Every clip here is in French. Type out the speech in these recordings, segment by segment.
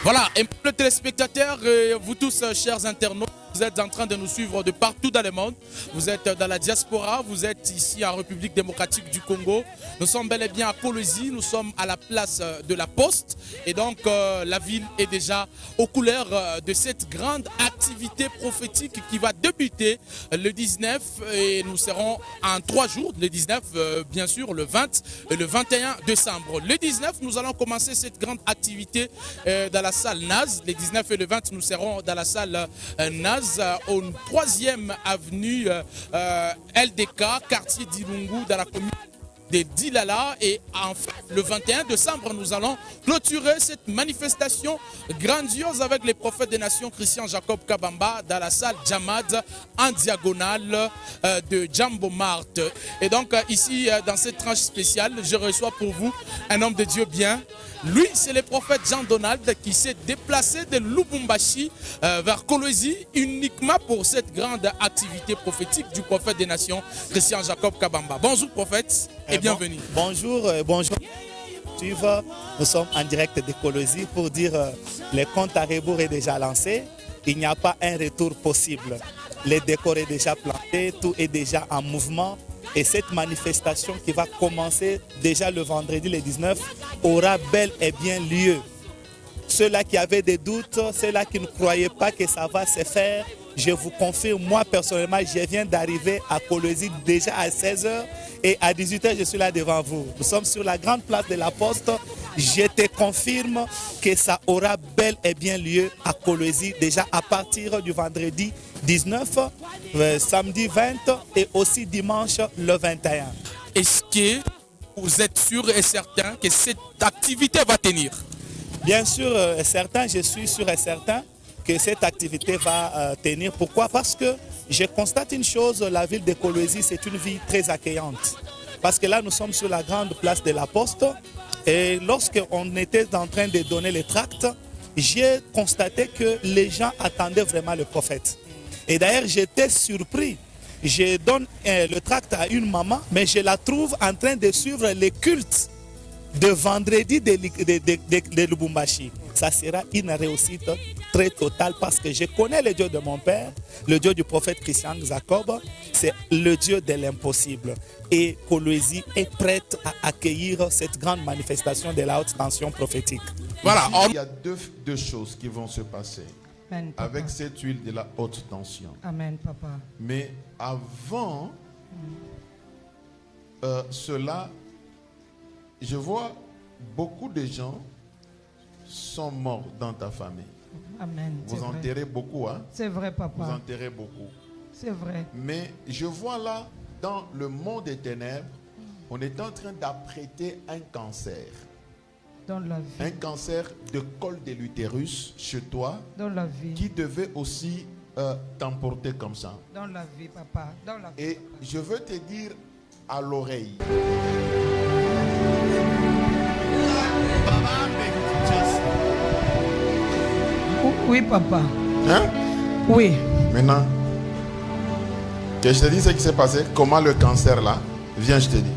Voilà, et pour les téléspectateurs, vous tous, chers internautes, vous êtes en train de nous suivre de partout dans le monde. Vous êtes dans la diaspora, vous êtes ici en République démocratique du Congo. Nous sommes bel et bien à Kolwezi, nous sommes à la place de la Poste. Et donc, la ville est déjà aux couleurs de cette grande activité prophétique qui va débuter le 19. Et nous serons en 3 jours, le 19, bien sûr, le 20 et le 21 décembre. Le 19, nous allons commencer cette grande activité dans la salle Naz. Les 19 et le 20, nous serons dans la salle Naz, au 3e avenue LDK, quartier d'Ilungu, dans la commune de Dilala. Et enfin, le 21 décembre, nous allons clôturer cette manifestation grandiose avec les prophètes des nations, Christian Jacob Kabamba, dans la salle Djamad, en diagonale de Jambo Mart. Et donc, ici, dans cette tranche spéciale, je reçois pour vous un homme de Dieu bien. Lui, c'est le prophète Jean-Donald qui s'est déplacé de Lubumbashi vers Kolwezi uniquement pour cette grande activité prophétique du prophète des nations, Christian Jacob Kabamba. Bonjour prophète et bienvenue. Bonjour, bonjour. Nous sommes en direct de Kolwezi pour dire le compte à rebours est déjà lancé. Il n'y a pas un retour possible. Les décors est déjà plantés, tout est déjà en mouvement. Et cette manifestation qui va commencer déjà le vendredi, le 19, aura bel et bien lieu. Ceux-là qui avaient des doutes, ceux-là qui ne croyaient pas que ça va se faire, je vous confirme, moi personnellement, je viens d'arriver à Kolwezi déjà à 16h et à 18h, je suis là devant vous. Nous sommes sur la grande place de la Poste. Je te confirme que ça aura bel et bien lieu à Kolwezi déjà à partir du vendredi 19, samedi 20 et aussi dimanche le 21. Est-ce que vous êtes sûr et certain que cette activité va tenir? Bien sûr et certain, je suis sûr et certain que cette activité va tenir. Pourquoi? Parce que je constate une chose, la ville de Kolwezi, c'est une ville très accueillante. Parce que là, nous sommes sur la grande place de la Poste et lorsqu'on était en train de donner les tracts, j'ai constaté que les gens attendaient vraiment le prophète. Et d'ailleurs, j'étais surpris. Je donne le tract à une maman, mais je la trouve en train de suivre les cultes de vendredi de Lubumbashi. Ça sera une réussite très totale parce que je connais le Dieu de mon père, le Dieu du prophète Christian Jacob, c'est le Dieu de l'impossible. Et Kolwezi est prête à accueillir cette grande manifestation de la haute tension prophétique. Voilà. Il y a deux choses qui vont se passer. Amen, avec cette huile de la haute tension. Amen, papa. Mais avant cela, je vois beaucoup de gens sont morts dans ta famille. Amen. Vous enterrez beaucoup, hein? C'est vrai, papa. Vous enterrez beaucoup. C'est vrai. Mais je vois là, dans le monde des ténèbres, on est en train d'apprêter un cancer. Dans la vie. Un cancer de col de l'utérus chez toi. Dans la vie. Qui devait aussi t'emporter comme ça. Dans la vie, papa. Dans la vie, et papa. Je veux te dire à l'oreille. Oui, papa. Hein? Oui. Maintenant, que je te dis ce qui s'est passé, comment le cancer là, viens, je te dis.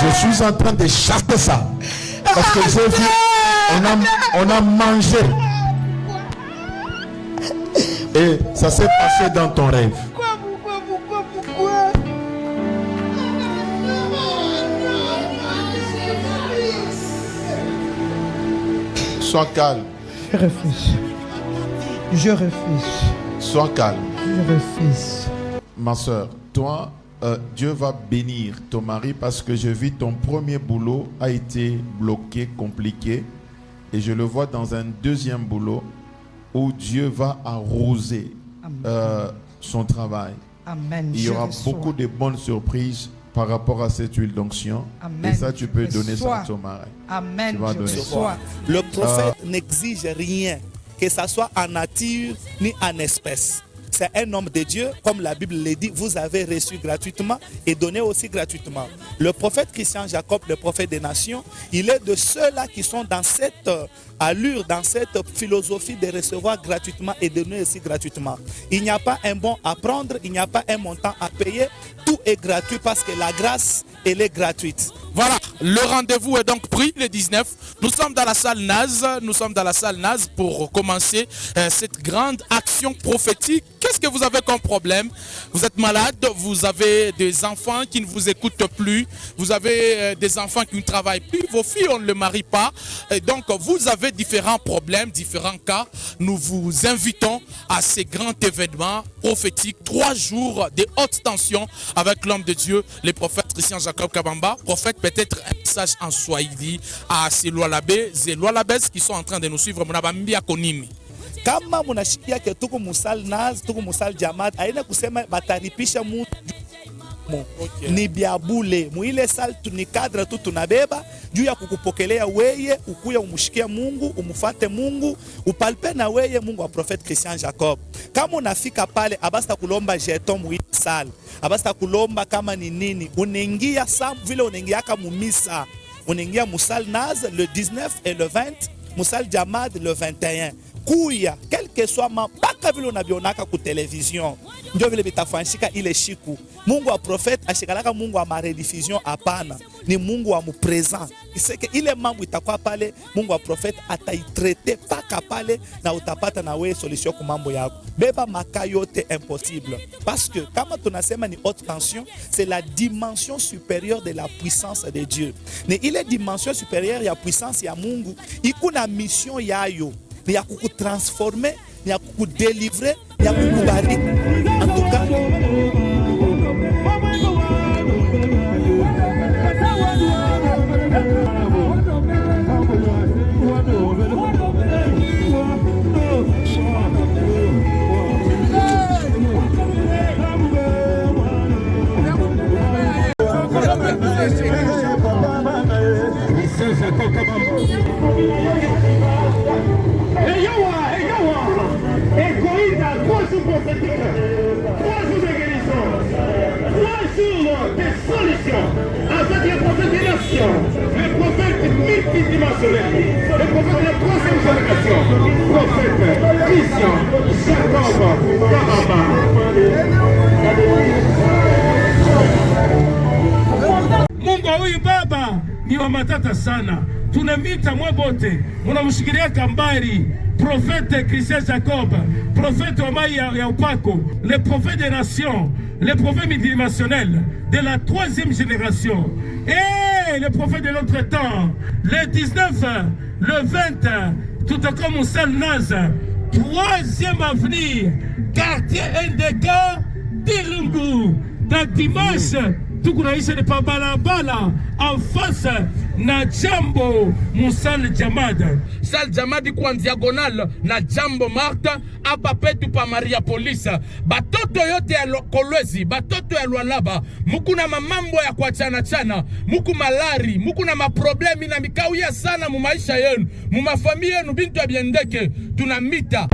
Je suis en train de chasser ça. Parce que j'ai vu, on a mangé. Et ça s'est passé dans ton rêve. Pourquoi? Sois calme. Je refuse. Je refuse. Sois calme. Je refuse. Ma soeur, toi, Dieu va bénir ton mari parce que je vis ton premier boulot a été bloqué, compliqué. Et je le vois dans un deuxième boulot où Dieu va arroser son travail. Amen. Il y aura beaucoup de bonnes surprises par rapport à cette huile d'onction. Et ça, tu peux donner ça à ton mari. Amen. Tu vas donner ça. Le prophète n'exige rien. que ça soit en nature ni en espèce. C'est un homme de Dieu, comme la Bible le dit, vous avez reçu gratuitement et donné aussi gratuitement. Le prophète Christian Jacob, le prophète des nations, il est de ceux-là qui sont dans cette allure, dans cette philosophie de recevoir gratuitement et de donner aussi gratuitement. Il n'y a pas un bon à prendre, il n'y a pas un montant à payer, tout est gratuit parce que la grâce, elle est gratuite. Voilà, le rendez-vous est donc pris le 19. Nous sommes dans la salle Naz, pour commencer cette grande action prophétique. Qu'est-ce que vous avez comme problème? Vous êtes malade, vous avez des enfants qui ne vous écoutent plus, vous avez des enfants qui ne travaillent plus, vos filles, on ne les marie pas. Et donc, vous avez différents problèmes, différents cas. Nous vous invitons à ces grands événements prophétiques, 3 jours de haute tension avec l'homme de Dieu, le prophète Christian Jacob Kabamba. Prophète, peut-être un message en Swahili à ces Lualabés qui sont en train de nous suivre. Kama munashikia ke tuko musal Naz, tuko musal Jamad, aina kusema bataripisha mu ni biabule muile sal ni kadra tu tunabeba juu ya kukupokelea weye, ukuya umushikia Mungu, umufate Mungu, upalpe na weye Mungu wa prophète Christian Jacob. Kama unafika pale abasta kulomba jeton muile sal, abasta kulomba kama ni nini, unaingia sam vile unaingiaka mumisa, unaingia musal Naz le 19 et le 20, musal Jamad le 21. Kuya, quel que soit mpaka vile unabionaka ku television, ndio vile bitafanshika ile shiku. Mungu wa prophète ashikalaka Mungu wa rediffusion hapana, ni Mungu wa mupresent. Iseke ile mambo itakuwa pale, Mungu wa prophète ataitraite paka pale na utapata na wewe solution ku mambo yako. Beba makayote impossible. Parce que kama tunasema ni haute tension, c'est la dimension supérieure de la puissance de Dieu. Ni ile dimension supérieure ya puissance ya Mungu, ikuna mission yayo. Ni ya kukutransformer, ni ya kukudélivrer, ni ya kukubariki. En tout cas, avec le prophète des nations, le prophète multidimensionnel, le prophète de la 3e génération, prophète Christian Jacob Kabamba. Mungu huyu baba ni wa matata sana, tunamita mwabote, munamshikilia kambari, prophète Christian Jacob, prophète wa mai ya upako, le prophète des nations, le prophète multidimensionnel de la 3e génération et le prophète de notre temps, le 19, le 20, tout comme Moussal Naz, 3e avenir, quartier NDK, Dilungu, dans dimanche, tout kunaisha de Pabalabala, en face na Jambo Moussal Jamad. Sal Jamadi kwa diagonal na Jambo Marta hapa petu pa Maria Polisa. Batoto yote ya Kolwezi, batoto ya Lualaba, muku na mamambo ya kwa chana, muku malari, muku na maproblemi na mikauya sana mu maisha yenu, mu mafamilia yenu bintu ya biendeke, tunamita.